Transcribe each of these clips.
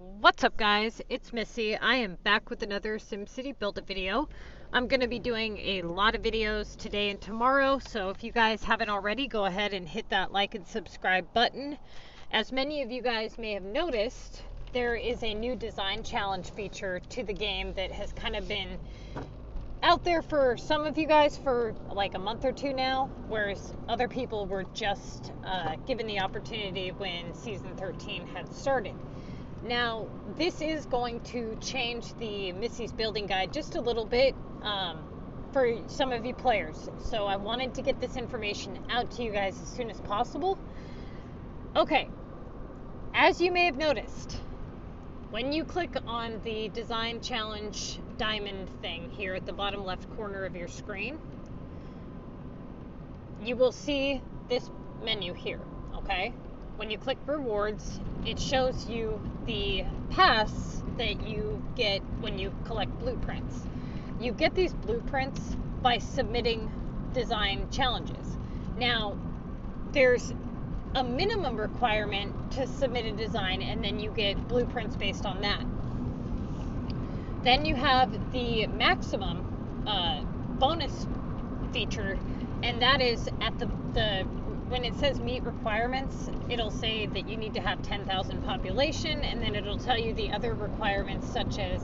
What's up, guys? It's Missy. I am back with another SimCity Buildit video. I'm going to be doing a lot of videos today and tomorrow, so if you guys haven't already, go ahead and hit that like and subscribe button. As many of you guys may have noticed, there is a new design challenge feature to the game that has kind of been out there for some of you guys for like a month or two now, whereas other people were just given the opportunity when season 13 had started. Now, this is going to change the Missy's Building Guide just a little bit for some of you players. So I wanted to get this information out to you guys as soon as possible. Okay, as you may have noticed, when you click on the Design Challenge diamond thing here at the bottom left corner of your screen, you will see this menu here, okay? When you click rewards, it shows you the pass that you get when you collect blueprints. You get these blueprints by submitting design challenges. Now, there's a minimum requirement to submit a design, and then you get blueprints based on that. Then you have the maximum bonus feature, and that is at the when it says meet requirements, it'll say that you need to have 10,000 population, and then it'll tell you the other requirements such as,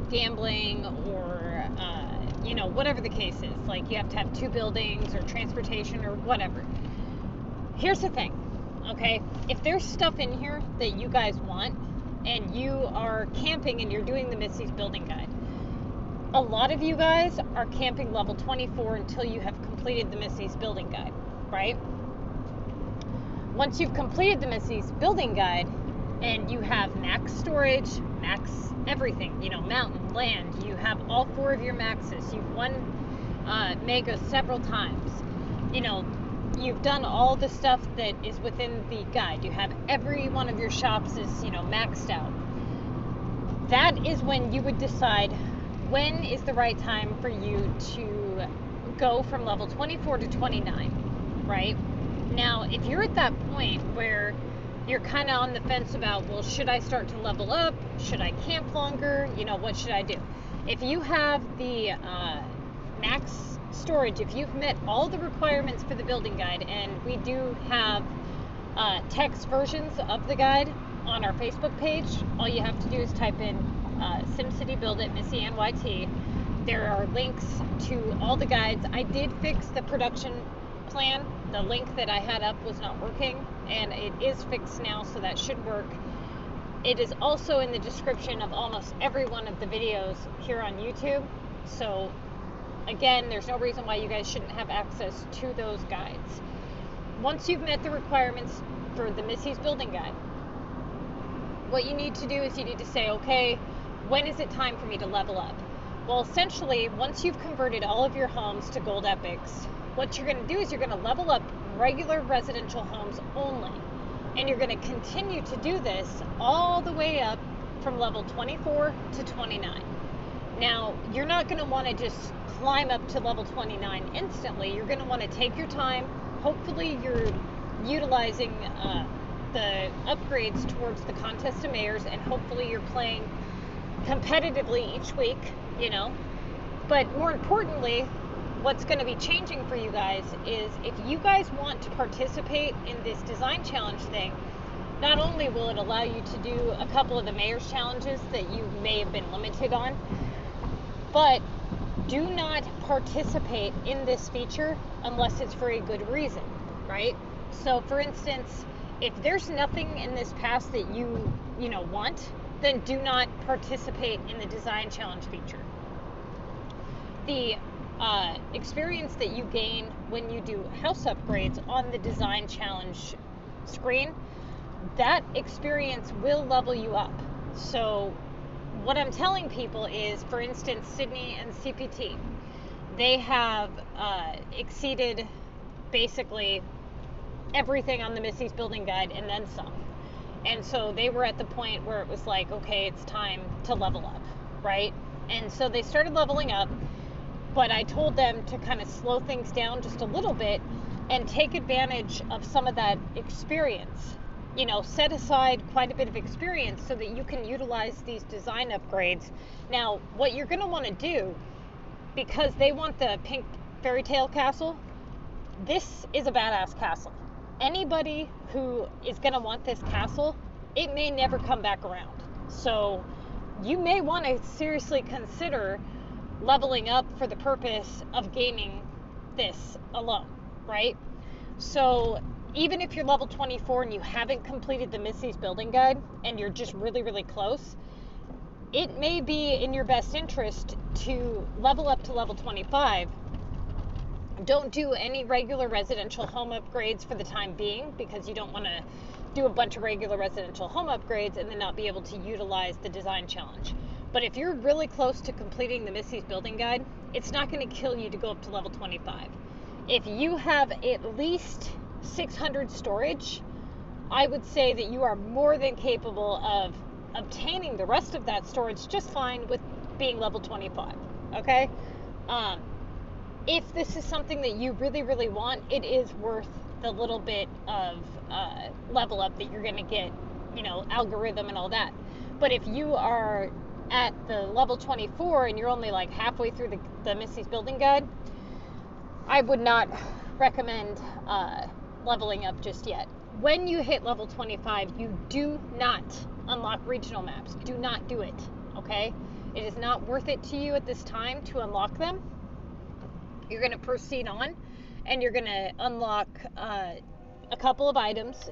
gambling or, whatever the case is. Like you have to have 2 buildings or transportation or whatever. Here's the thing, okay? If there's stuff in here that you guys want and you are camping and you're doing the Missy's Building Guide, a lot of you guys are camping level 24 until you have completed the Missy's Building Guide, right? Once you've completed the Missy's Building Guide and you have max storage, max everything, mountain, land, you have all 4 of your maxes, you've won mega several times, you've done all the stuff that is within the guide, you have every one of your shops is, maxed out. That is when you would decide when is the right time for you to go from level 24 to 29, right? Now, if you're at that point where you're kind of on the fence about, well, should I start to level up? Should I camp longer? What should I do? If you have the max storage, if you've met all the requirements for the building guide, and we do have text versions of the guide on our Facebook page, all you have to do is type in SimCity Buildit MissyAnne. There are links to all the guides. I did fix the production plan. The link that I had up was not working, and it is fixed now, so that should work. It is also in the description of almost every one of the videos here on YouTube. So again, there's no reason why you guys shouldn't have access to those guides. Once you've met the requirements for the Missy's Building Guide, what you need to do is you need to say, okay, when is it time for me to level up? Well, essentially, once you've converted all of your homes to gold epics, what you're going to do is you're going to level up regular residential homes only. And you're going to continue to do this all the way up from level 24 to 29. Now, you're not going to want to just climb up to level 29 instantly. You're going to want to take your time. Hopefully, you're utilizing the upgrades towards the contest of mayors, and hopefully you're playing competitively each week, but more importantly, what's going to be changing for you guys is if you guys want to participate in this design challenge thing, not only will it allow you to do a couple of the mayor's challenges that you may have been limited on, but do not participate in this feature unless it's for a good reason, right? So for instance, if there's nothing in this pass that you want, then do not participate in the design challenge feature. The experience that you gain when you do house upgrades on the design challenge screen, that experience will level you up. So what I'm telling people is, for instance, Sydney and CPT, they have exceeded basically everything on the Missy's Building Guide and then some. And so they were at the point where it was like, okay, it's time to level up, right? And so they started leveling up, but I told them to kind of slow things down just a little bit and take advantage of some of that experience set aside quite a bit of experience so that you can utilize these design upgrades. Now, what you're going to want to do, because they want the pink fairy tale castle, this is a badass castle. Anybody who is going to want this castle, it may never come back around. So you may want to seriously consider leveling up for the purpose of gaining this alone, right? So even if you're level 24 and you haven't completed the Missy's Building Guide and you're just really, really close, it may be in your best interest to level up to level 25. Don't do any regular residential home upgrades for the time being, because you don't want to do a bunch of regular residential home upgrades and then not be able to utilize the design challenge. But if you're really close to completing the Missy's Building Guide, it's not going to kill you to go up to level 25. If you have at least 600 storage, I would say that you are more than capable of obtaining the rest of that storage just fine with being level 25, okay? If this is something that you really, really want, it is worth the little bit of level up that you're going to get, algorithm and all that. But if you are at the level 24 and you're only like halfway through the Missy's Building Guide, I would not recommend leveling up just yet. When you hit level 25, you do not unlock regional maps. Do not do it, okay? It is not worth it to you at this time to unlock them. You're going to proceed on, and you're going to unlock a couple of items,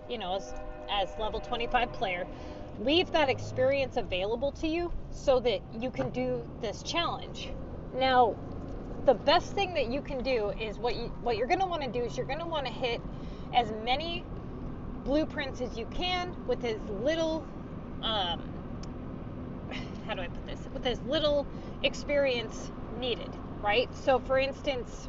as level 25 player. Leave that experience available to you so that you can do this challenge. Now, the best thing that you can do is what you're going to want to do is you're going to want to hit as many blueprints as you can with as little how do I put this? With as little experience needed, right? So for instance,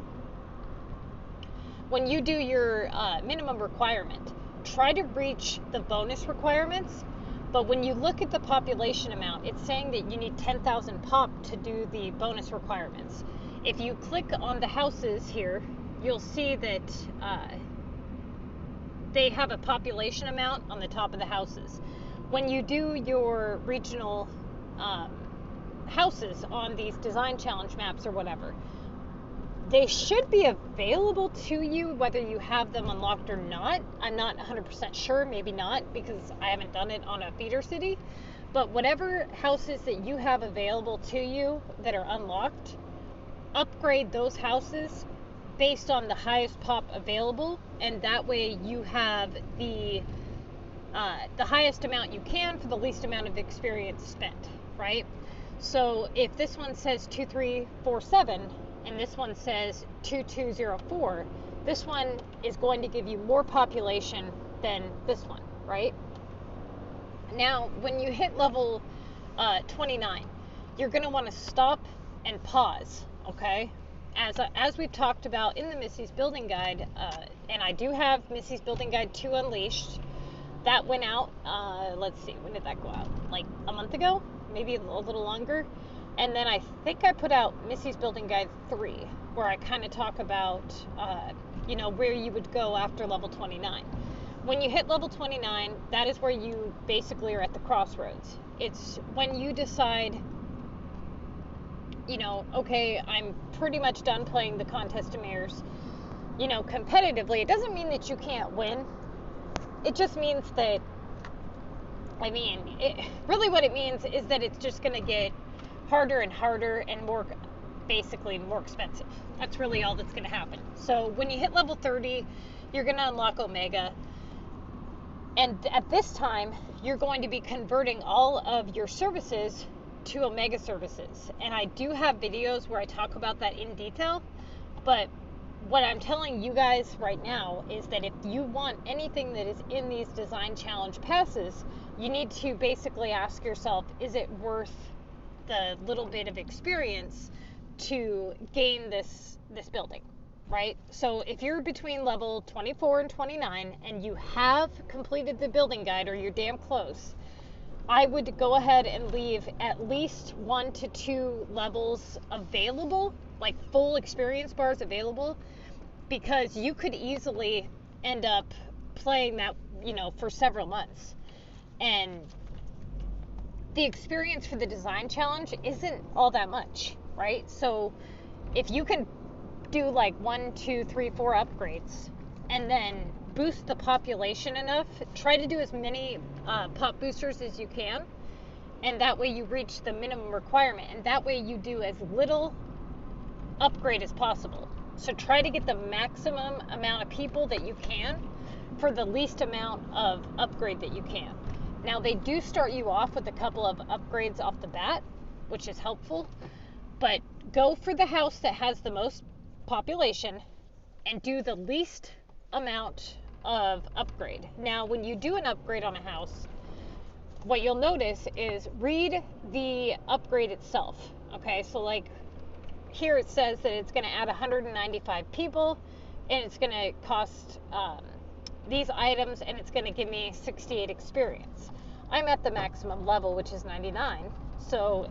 when you do your minimum requirement, try to reach the bonus requirements. But when you look at the population amount, it's saying that you need 10,000 pop to do the bonus requirements. If you click on the houses here, you'll see that they have a population amount on the top of the houses. When you do your regional houses on these design challenge maps or whatever, they should be available to you whether you have them unlocked or not. I'm not 100% sure, maybe not, because I haven't done it on a feeder city. But whatever houses that you have available to you that are unlocked, upgrade those houses based on the highest pop available, and that way you have the highest amount you can for the least amount of experience spent, right? So if this one says 2347 and this one says 2204, this one is going to give you more population than this one, right? Now, when you hit level 29, you're going to want to stop and pause, okay? As we've talked about in the Missy's Building Guide, and I do have Missy's Building Guide 2 Unleashed. That went out, let's see, when did that go out? Like a month ago? Maybe a little longer. And then I think I put out Missy's Building Guide 3, where I kind of talk about, where you would go after level 29. When you hit level 29, that is where you basically are at the crossroads. It's when you decide, okay, I'm pretty much done playing the Contest of Mirrors, competitively. It doesn't mean that you can't win. It just means that, really what it means is that it's just going to get harder and harder and more expensive. That's really all that's going to happen. So when you hit level 30, you're going to unlock Omega. And at this time, you're going to be converting all of your services to Omega services. And I do have videos where I talk about that in detail. But what I'm telling you guys right now is that if you want anything that is in these design challenge passes, you need to basically ask yourself, is it worth the little bit of experience to gain this building, right? So if you're between level 24 and 29 and you have completed the building guide or you're damn close, I would go ahead and leave at least 1 to 2 levels available, like full experience bars available, because you could easily end up playing that for several months. And the experience for the design challenge isn't all that much, right? So if you can do like 1, 2, 3, 4 upgrades and then boost the population enough, try to do as many pop boosters as you can, and that way you reach the minimum requirement, and that way you do as little upgrade as possible. So try to get the maximum amount of people that you can for the least amount of upgrade that you can. Now they do start you off with a couple of upgrades off the bat, which is helpful, but go for the house that has the most population and do the least amount of upgrade. Now when you do an upgrade on a house, what you'll notice is read the upgrade itself. Okay, so like here it says that it's going to add 195 people and it's going to cost these items and it's going to give me 68 experience. I'm at the maximum level, which is 99, so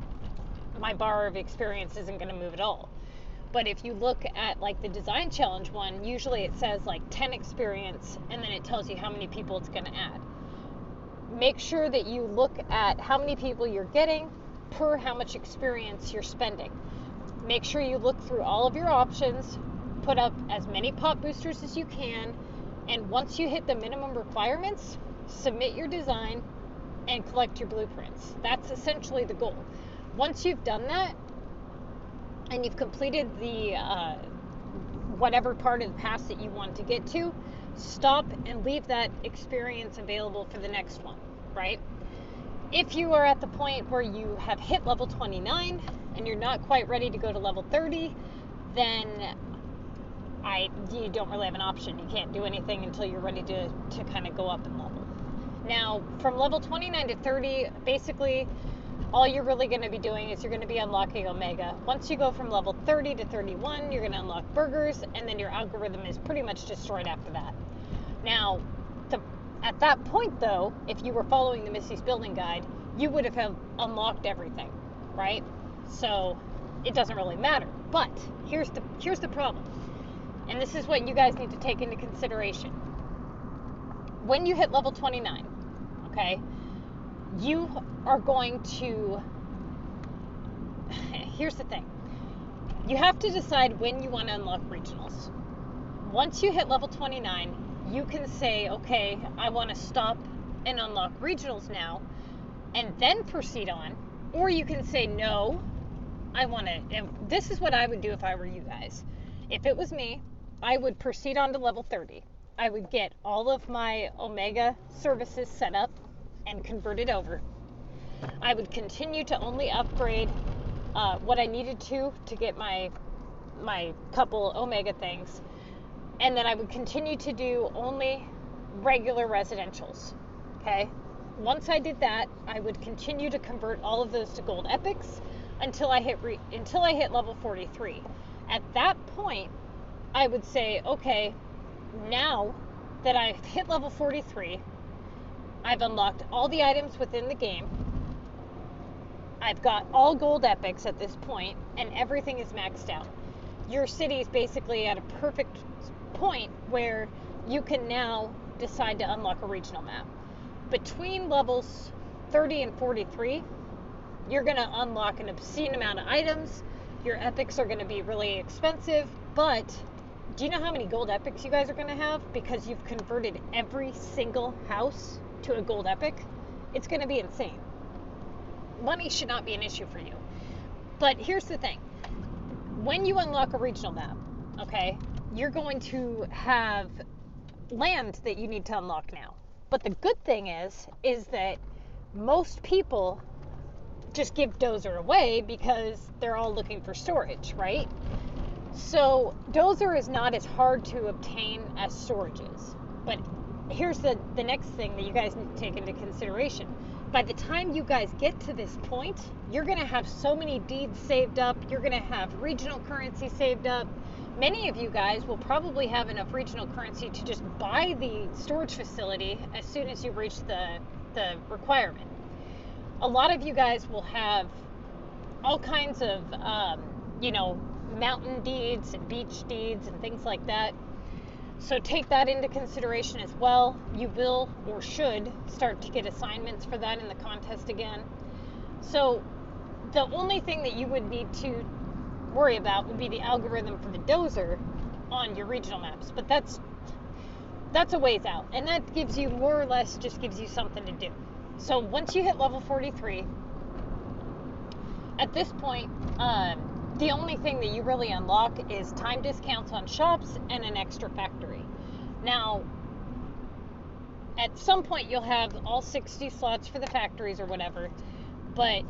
my bar of experience isn't going to move at all. But if you look at like the design challenge one, usually it says like 10 experience and then it tells you how many people it's going to add. Make sure that you look at how many people you're getting per how much experience you're spending. Make sure you look through all of your options, put up as many pop boosters as you can, and once you hit the minimum requirements, submit your design and collect your blueprints. That's essentially the goal. Once you've done that and you've completed the whatever part of the pass that you want to get to, stop and leave that experience available for the next one, right? If you are at the point where you have hit level 29 and you're not quite ready to go to level 30, then you don't really have an option. You can't do anything until you're ready to kind of go up in level. Now, from level 29 to 30, basically, all you're really going to be doing is you're going to be unlocking Omega. Once you go from level 30 to 31, you're going to unlock burgers, and then your algorithm is pretty much destroyed after that. Now, at that point, though, if you were following the Missy's Building Guide, you would have unlocked everything, right? So it doesn't really matter. But here's the problem, and this is what you guys need to take into consideration. When you hit level 29, okay, you are going to, here's the thing, you have to decide when you want to unlock regionals. Once you hit level 29, you can say, okay, I want to stop and unlock regionals now and then proceed on, or you can say, no, I want to, and this is what I would do if I were you guys. If it was me, I would proceed on to level 30. I would get all of my Omega services set up and converted over. I would continue to only upgrade what I needed to get my couple Omega things, and then I would continue to do only regular residentials. Okay, once I did that, I would continue to convert all of those to gold epics until I hit level 43. At that point, I would say, okay, now that I've hit level 43, I've unlocked all the items within the game, I've got all gold epics at this point, and everything is maxed out. Your city is basically at a perfect point where you can now decide to unlock a regional map. Between levels 30 and 43, you're going to unlock an obscene amount of items. Your epics are going to be really expensive, but do you know how many gold epics you guys are going to have? Because you've converted every single house to a gold epic. It's going to be insane. Money should not be an issue for you. But here's the thing. When you unlock a regional map, okay, you're going to have land that you need to unlock now. But the good thing is that most people just give Dozer away because they're all looking for storage, right? So Dozer is not as hard to obtain as storage is. But here's the next thing that you guys need to take into consideration. By the time you guys get to this point, you're going to have so many deeds saved up. You're going to have regional currency saved up. Many of you guys will probably have enough regional currency to just buy the storage facility as soon as you reach the requirement. A lot of you guys will have all kinds of, mountain deeds and beach deeds and things like that. So take that into consideration as well. You will or should start to get assignments for that in the contest again. So the only thing that you would need to worry about would be the algorithm for the dozer on your regional maps. But that's a ways out. And that gives you more or less just gives you something to do. So once you hit level 43, at this point, the only thing that you really unlock is time discounts on shops and an extra factory. Now, at some point you'll have all 60 slots for the factories or whatever, but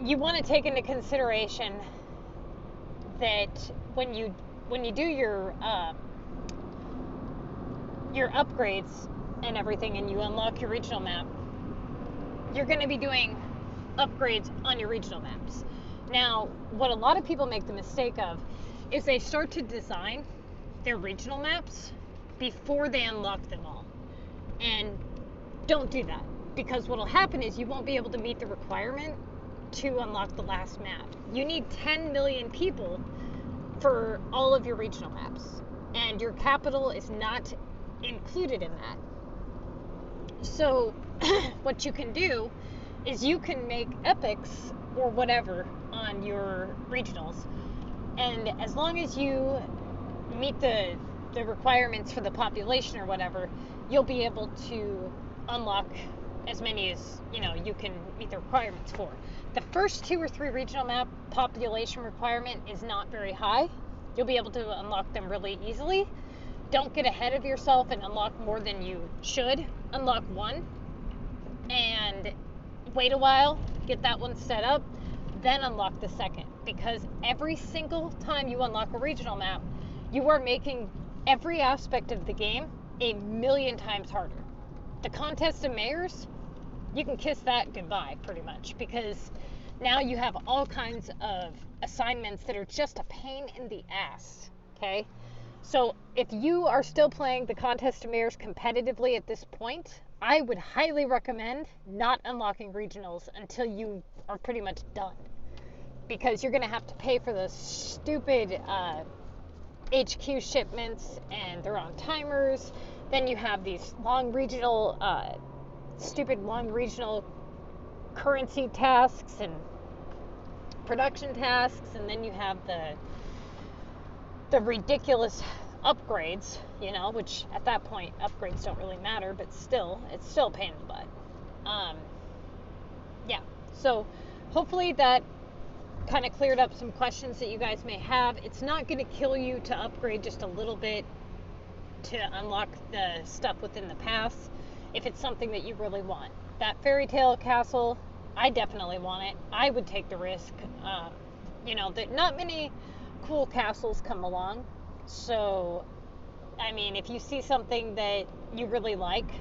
you want to take into consideration that when you do your upgrades and everything and you unlock your regional map, you're going to be doing upgrades on your regional maps. Now, what a lot of people make the mistake of is they start to design their regional maps before they unlock them all. And don't do that, because what will happen is you won't be able to meet the requirement to unlock the last map. You need 10 million people for all of your regional maps, and your capital is not included in that. So what you can do is you can make epics or whatever on your regionals, and as long as you meet the requirements for the population or whatever, you'll be able to unlock as many as you can meet the requirements for. The first 2 or 3 regional map population requirement is not very high. You'll be able to unlock them really easily. Don't get ahead of yourself and unlock more than you should. Unlock one and wait a while, get that one set up, then unlock the second, because every single time you unlock a regional map, you are making every aspect of the game a million times harder. The contest of mayors, you can kiss that goodbye pretty much, because now you have all kinds of assignments that are just a pain in the ass. Okay, so if you are still playing the contest of mayors competitively at this point, I would highly recommend not unlocking regionals until you are pretty much done, because you're going to have to pay for those stupid HQ shipments, and they're on timers. Then you have these long regional currency tasks and production tasks, and then you have the ridiculous upgrades, which at that point upgrades don't really matter, but still, it's still a pain in the butt. So hopefully that kind of cleared up some questions that you guys may have. It's not going to kill you to upgrade just a little bit to unlock the stuff within the pass if it's something that you really want. That fairy tale castle, I definitely want it. I would take the risk. That not many cool castles come along. So, I mean, if you see something that you really like,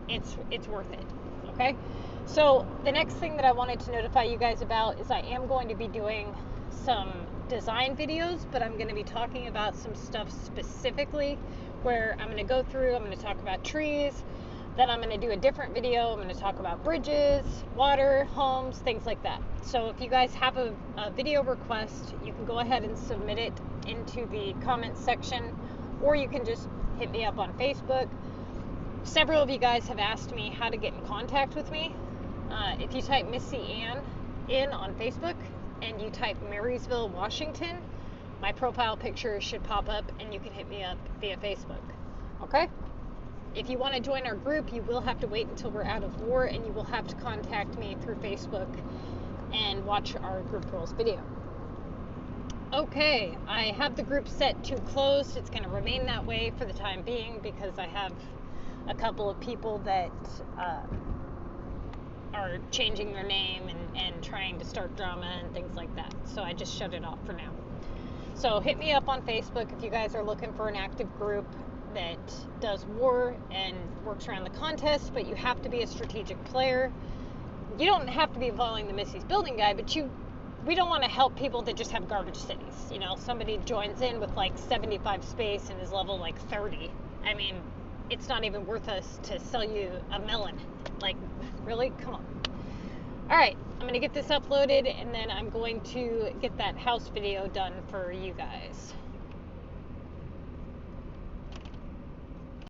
it's worth it. Okay? So, the next thing that I wanted to notify you guys about is I am going to be doing some design videos, but I'm going to be talking about some stuff specifically where I'm going to go through, I'm going to talk about trees, then I'm going to do a different video, I'm going to talk about bridges, water, homes, things like that. So if you guys have a video request, you can go ahead and submit it into the comments section, or you can just hit me up on Facebook. Several of you guys have asked me how to get in contact with me. If you type MissyAnne in on Facebook and you type Marysville, Washington, my profile picture should pop up and you can hit me up via Facebook. Okay? If you want to join our group, you will have to wait until we're out of war, and you will have to contact me through Facebook and watch our group rules video. Okay, I have the group set to closed. It's going to remain that way for the time being because I have a couple of people that are changing their name and trying to start drama and things like that. So I just shut it off for now. So hit me up on Facebook if you guys are looking for an active group that does war and works around the contest, but you have to be a strategic player. You don't have to be following the Missy's Building Guide, but we don't want to help people that just have garbage cities. Somebody joins in with like 75 space and is level like 30. I mean, it's not even worth us to sell you a melon. Like, really? Come on. All right, I'm going to get this uploaded, and then I'm going to get that house video done for you guys.